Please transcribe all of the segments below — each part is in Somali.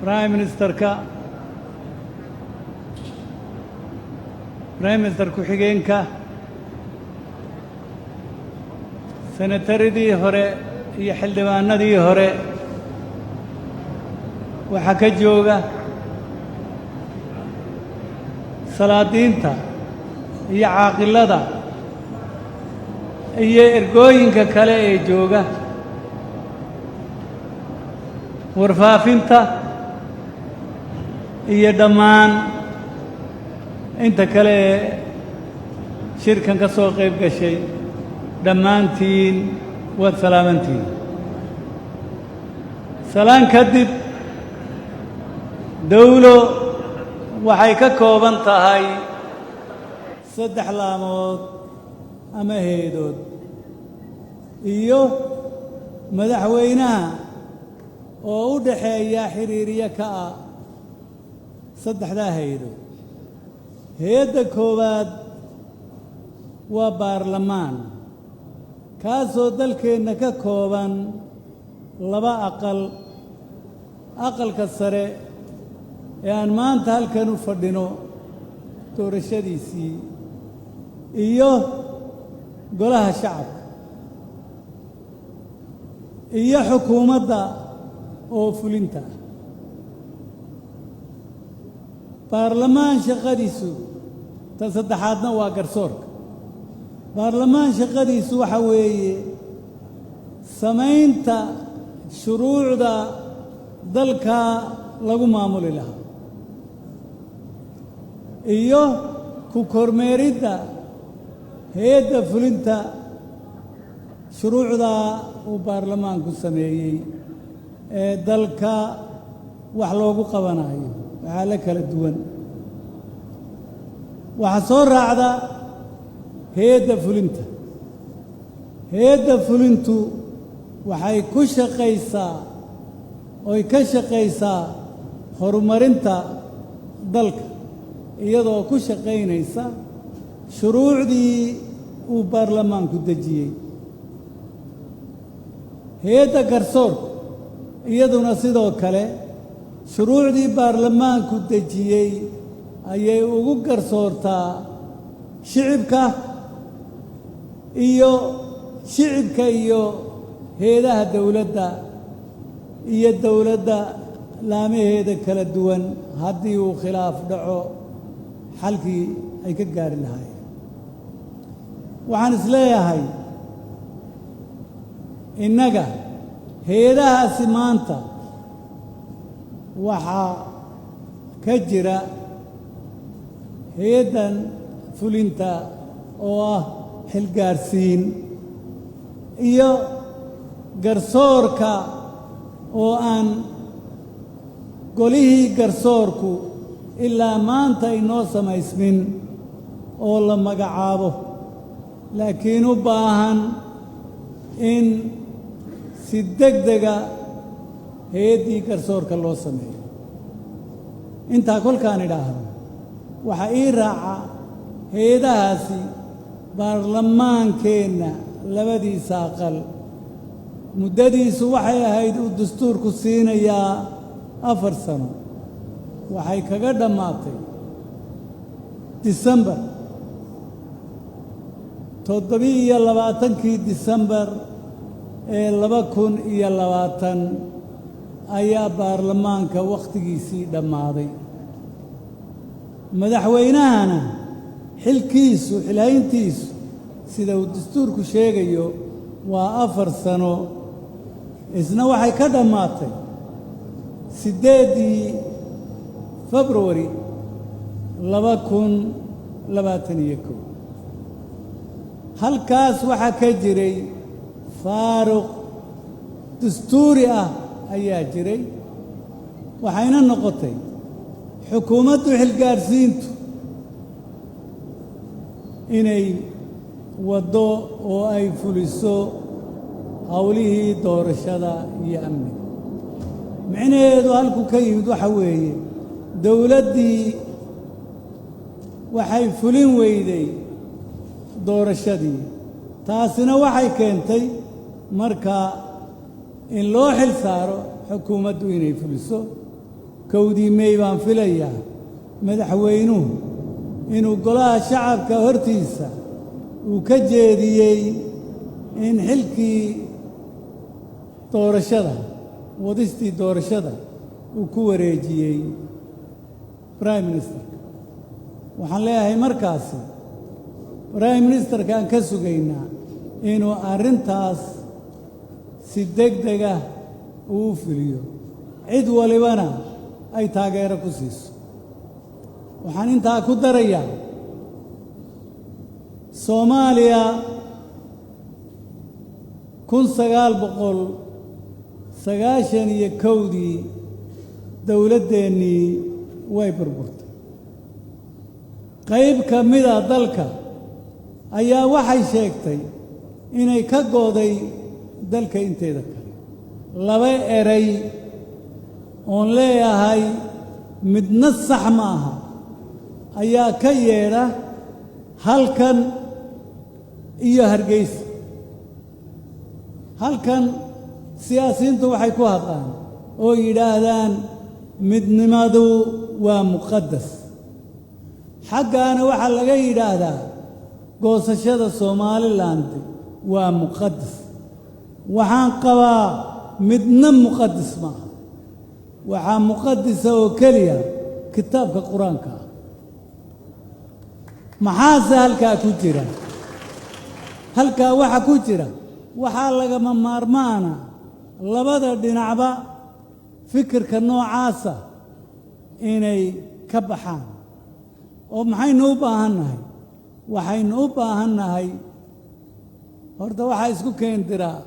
برايم مينستر ku-xigeenka senataradii hore iyo xildhibaanadii hore waxaa ka jooga salaadiinta iyo caaqilada iyo ergooyinka kale ee jooga warfaafinta iyo dhammaan inta kale ee shirkan ka soo qayb gashay dhammaantiin waad salaamantiin salaan kadib dawlo waxay ka kooban tahay 3 laamood ama heedood iyo madaxweynaha oo u dhaxeeya xiriiriye ka ah 3 heedood heedda koowaad waa baarlamaan kaasoo dalkeenna ka kooban 2 aqal aqalka sare ee aan maanta halkan u fadhino doorashadiisii iyo golaha shacabka iyo xukuumadda oo fulinta ah baarlamaan shaqadiisu tan saddexaadna waa garsoorka baarlamaan shaqadiisu waxa weeye samaynta shuruucda dalka lagu maamuli lahaa iyo ku kormeeridda hay'adda fulinta shuruucda uu baarlamaanku sameeyey ee dalka wax loogu qabanayo waxaa la kala duwan waxaa soo raacda hay'adda fulinta hay'adda fulintu waxay ku shaqaysaa oy ka shaqaysaa horumarinta dalka iyadoo ku shaqaynaysa shuruucdii uu baarlamaanku dejiyey hay'adda garsoorka iyaduna sidoo kale shuruucdii baarlamaanku dejiyey ayay ugu garsoortaa shicibka iyo hay'adaha dawladda iyo dawladda laamaheeda kala duwan haddii uu khilaaf dhaco xalkii ay ka gaari lahaayeen waxaan isleeyahay innaga hay'adahaasi maanta waxaa ka jira hay'addan fulinta oo ah xilgaarsiin iyo garsoorka oo aan golihii garsoorku ilaa maanta inoo samaysmin oo la magacaabo laakiin u baahan in si degdega hay'addii garsoorka loo sameeyo intaa kolkaan idhaahdo waxaa ii raaca hay'adahaasi baarlamaankeenna labadiisa aqal muddadiisu waxay ahayd uu dastuurku siinayaa 4 sano waxay kaga dhammaatay December 27 December ee 2020 ayaa baarlamaanka wakhtigiisii dhammaaday madaxweynahana xilhayntiisu sida uu dastuurku sheegayo waa 4 sano isna waxay ka dhammaatay 8 February 2021 halkaas waxaa ka jiray faaruq dastuuri ah ayaa jiray waxayna noqotay xukuumaddu xilgaarsiintu inay waddo oo ay fuliso howlihii doorashada iyo amniga micnaheedu halku ka yimid waxa weeye dawladdii waxay fulin weyday doorashadii taasina waxay keentay marka in loo xil saaro xukuumaddu inay fuliso kowdii May baan filayaa madaxweynuhu inuu golaha shacabka hortiisa uu ka jeediyey in xilkii doorashada wadistii doorashada uu ku wareejiyey prime minister waxaan leeyahay markaasi prime ministerka aan ka sugaynaa inuu arrintaas si degdeg ah uu fuliyo cid walibana ay taageero ku siiso waxaan intaa ku darayaa Soomaaliya 1991 dawladeennii way burburtay qayb ka mid ah dalka ayaa waxay sheegtay inay ka gooday dalka inteeda kale laba eray oon leeyahay midna sax ma aha ayaa ka yeedha halkan iyo Hargeysa halkan siyaasiyiintu waxay ku hadlaan oo yidhaahdaan midnimadu waa muqaddas xaggaana waxaa laga yidhaahdaa goosashada Somaliland waa muqaddas waxaan qabaa midna muqaddas ma aha waxaa muqaddisa oo keliya kitaabka qur-aanka maxaase halkaa ku jira halkaa waxa ku jira waxaa lagama maarmaana labada dhinacba fikirka noocaasa inay ka baxaan oo maxaynu u baahannahay waxaynu u baahannahay horta waxaa isku keendiraa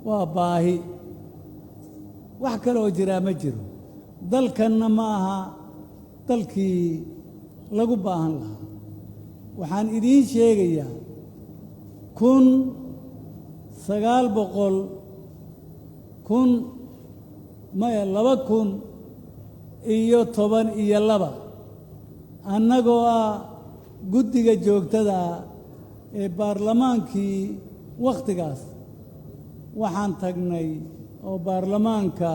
waa baahi wax kale oo jiraa ma jiro dalkanna ma aha dalkii lagu baahan lahaa waxaan idiin sheegayaa 2012 annagoo ah guddiga joogtada ee baarlamaankii wakhtigaas waxaan tagnay oo baarlamaanka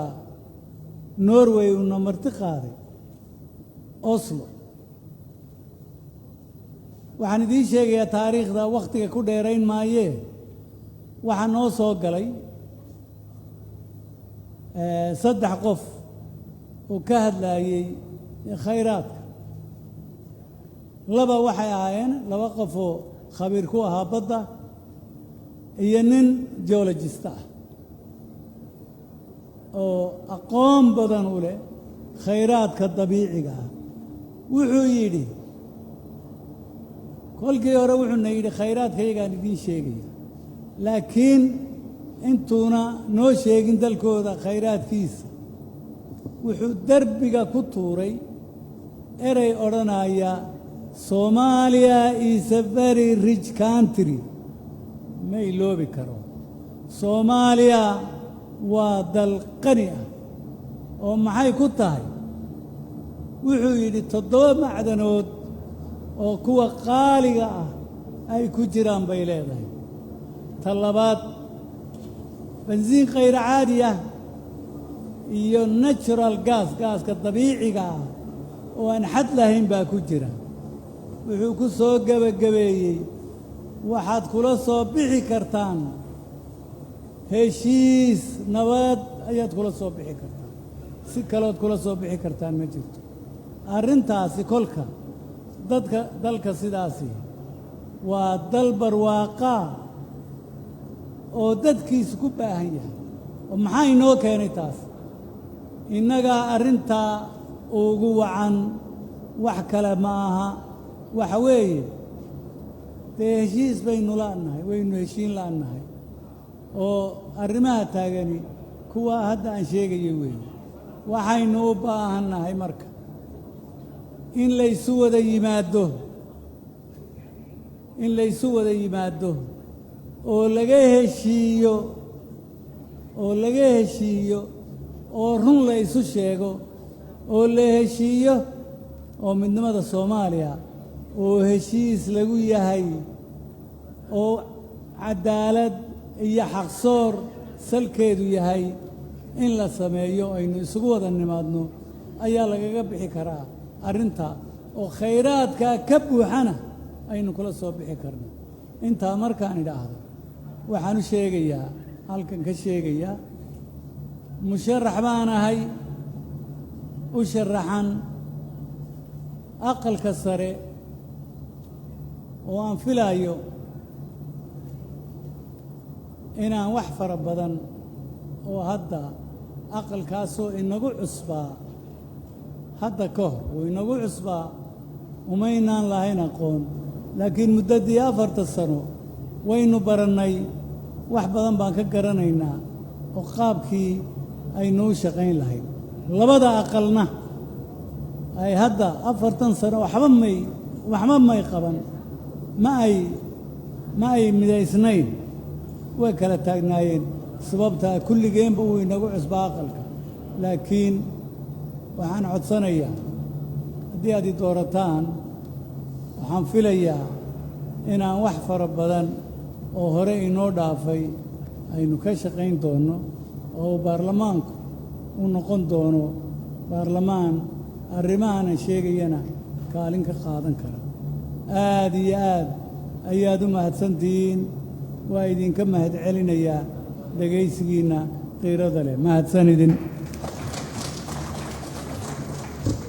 Norway uu marti qaaday Oslo waxaan idiin sheegayaa taariikhda wakhtiga ku dheerayn maayee waxaa noo soo galay 3 qof oo ka hadlayay khayraadka laba waxay ahaayeen 2 qof oo khabiir ku ahaa badda iyo nin geologist ah oo aqoon badan u leh khayraadka dabiiciga ah wuxuu yidhi kolkii hore wuxuuna yidhi khayraadkayagaan idiin sheegaya laakiin intuuna noo sheegin dalkooda khayraadkiisa wuxuu derbiga ku tuuray erey odhanaya Somalia is a very rich country ma iloobi karo Soomaaliya waa dal qani ah oo maxay ku tahay wuxuu yidhi 7 macdanood oo kuwa qaaliga ah ay ku jiraan bay leedahay talabaad benziin khayr caadi ah iyo natural gaaska dabiiciga ah oo aan xad lahayn baa ku jira wuxuu ku soo gabagabeeyey waxaad kula soo bixi kartaan heshiis nabad ayaad kula soo bixi kartaan si kalood kula soo bixi kartaan ma jirto arrintaasi kolka dalka sidaasi waa dal barwaaqa oo dadkiisu ku baahan yahay oo maxaa inoo keenay taas innagaa arrintaa ugu wacan wax kale ma aha waxa weeye dee heshiis baynu la'nahay waynu heshiin la'nahay oo arrimaha taagani kuwa hadda aan sheegayo weeye waxaynu u baahannahay marka in laysu wada yimaado oo laga heshiiyo oo run la isu sheego oo la heshiiyo oo midnimada Soomaaliya oo heshiis lagu yahay oo cadaalad iyo xaqsoor salkeedu yahay in la sameeyo aynu isugu wada nimaadno ayaa lagaga bixi karaa arrinta oo khayraadkaa ka buuxana aynu kula soo bixi karno. intaa markaan idhaahdo waxaan u sheegayaa halkan ka sheegayaa musharax baan ahay u sharaxan aqalka sare oo aan filaayo inaan wax fara badan oo hadda aqalkaasoo inagu cusbaa hadda ka hor oo inagu cusbaa umaynaan lahayn aqoon, laakiin muddadii 4 sano waynu barannay, wax badan baan ka garanaynaa oo qaabkii aynu u shaqayn lahayd. labada aqalna ay hadda 40 sano waxba may qaban, ma ay midaysnayn, way kala taagnaayeen sababtaa kulligeenba uu inagu cusbaa aqalka. laakiin waxaan codsanayaa haddii aad i doorataan waxaan filayaa inaan wax fara badan oo hore inoo dhaafay aynu ka shaqayn doonno oo baarlamaanku u noqon doono baarlamaan arrimahana sheegayana kaalin ka qaadan kara. aad iyo aad ayaad u mahadsantihiin, waa idinka mahad celinayaa dhegaysigiinna qiirada leh. mahadsan idin.